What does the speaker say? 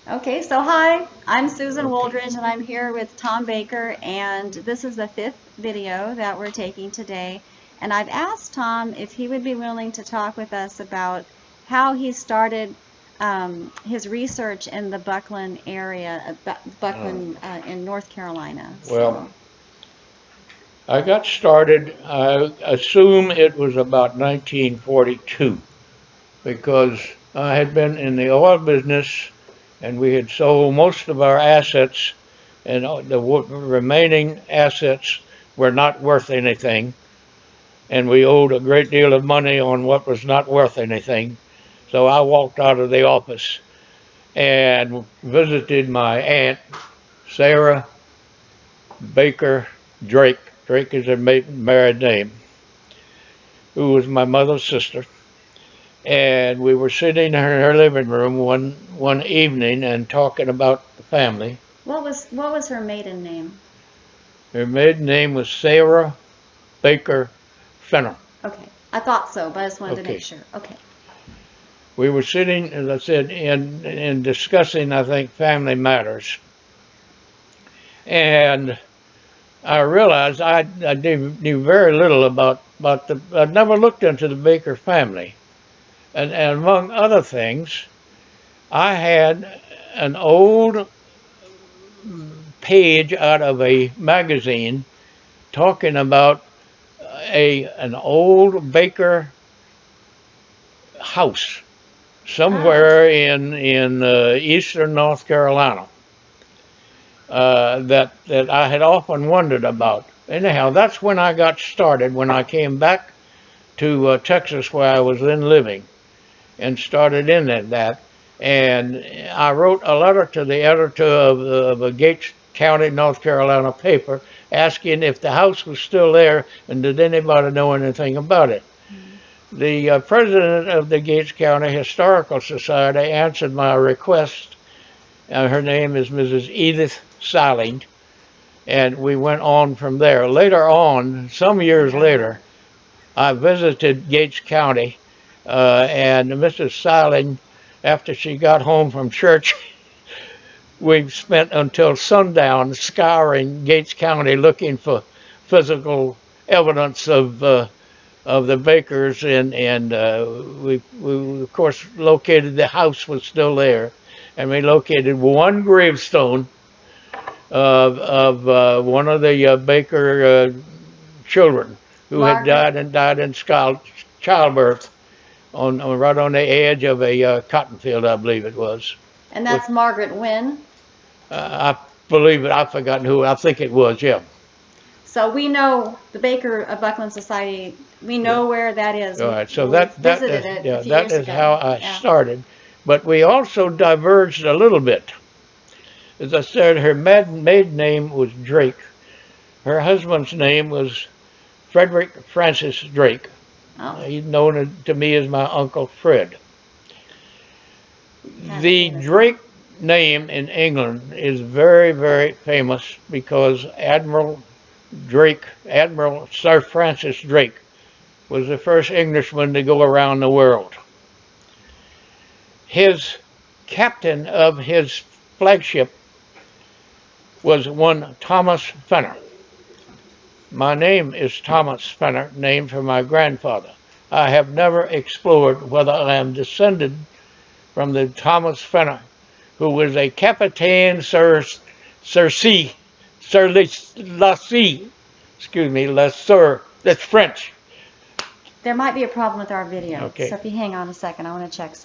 Okay, so hi, I'm Susan Woldridge, and I'm here with Tom Baker, and this is the 5th video that we're taking today. And I've asked Tom if he would be willing to talk with us about how he started his research in the Buckland area, Buckland in North Carolina. Well, I got started, I assume it was about 1942, because I had been in the oil business and we had sold most of our assets, and the remaining assets were not worth anything, and we owed a great deal of money on what was not worth anything. So I walked out of the office and visited my aunt, Sarah Baker Drake. Drake is her married name, who was my mother's sister. And we were sitting in her living room one evening and talking about the family. What was her maiden name? Her maiden name was Sarah Baker Fenner. Okay, I thought so, but I just wanted to make Okay. sure. Okay. We were sitting, as I said, in discussing, I think, family matters. And I realized I knew very little about I never looked into the Baker family. And among other things, I had an old page out of a magazine talking about an old Baker house Oh, somewhere in eastern North Carolina, that I had often wondered about. Anyhow, that's when I got started. When I came back to Texas, where I was then living, and started in that. And I wrote a letter to the editor of a Gates County, North Carolina paper asking if the house was still there and did anybody know anything about it. The president of the Gates County Historical Society answered my request. Her name is Mrs. Edith Siling, and we went on from there. Later on, some years later, I visited Gates County, and Mrs. Siling, after she got home from church, we spent until sundown scouring Gates County looking for physical evidence of the Bakers, and we of course located the house was still there, and we located one gravestone of one of the Baker children who had Margaret. died in childbirth on right on the edge of a cotton field, I believe it was. And With that's Margaret Wynne. I believe it. I've forgotten who. I think it was. Yeah. So we know the Baker of Buckland Society. We Yeah. know where that is. All right. So We that visited is, it a yeah, few that years is ago. how I Yeah. started. But we also diverged a little bit. As I said, her maiden name was Drake. Her husband's name was Frederick Francis Drake. Oh, He's known to me as my Uncle Fred. kind of The famous name. Drake name in England is very, very famous because Admiral Sir Francis Drake, was the first Englishman to go around the world. His captain of his flagship was one Thomas Fenner. My name is Thomas Fenner, named for my grandfather. I have never explored whether I am descended from the Thomas Fenner, who was a Capitaine Sir C, Sir La C, excuse me, La Sir, that's French. There might be a problem with our video. Okay. So if you hang on a second, I want to check something.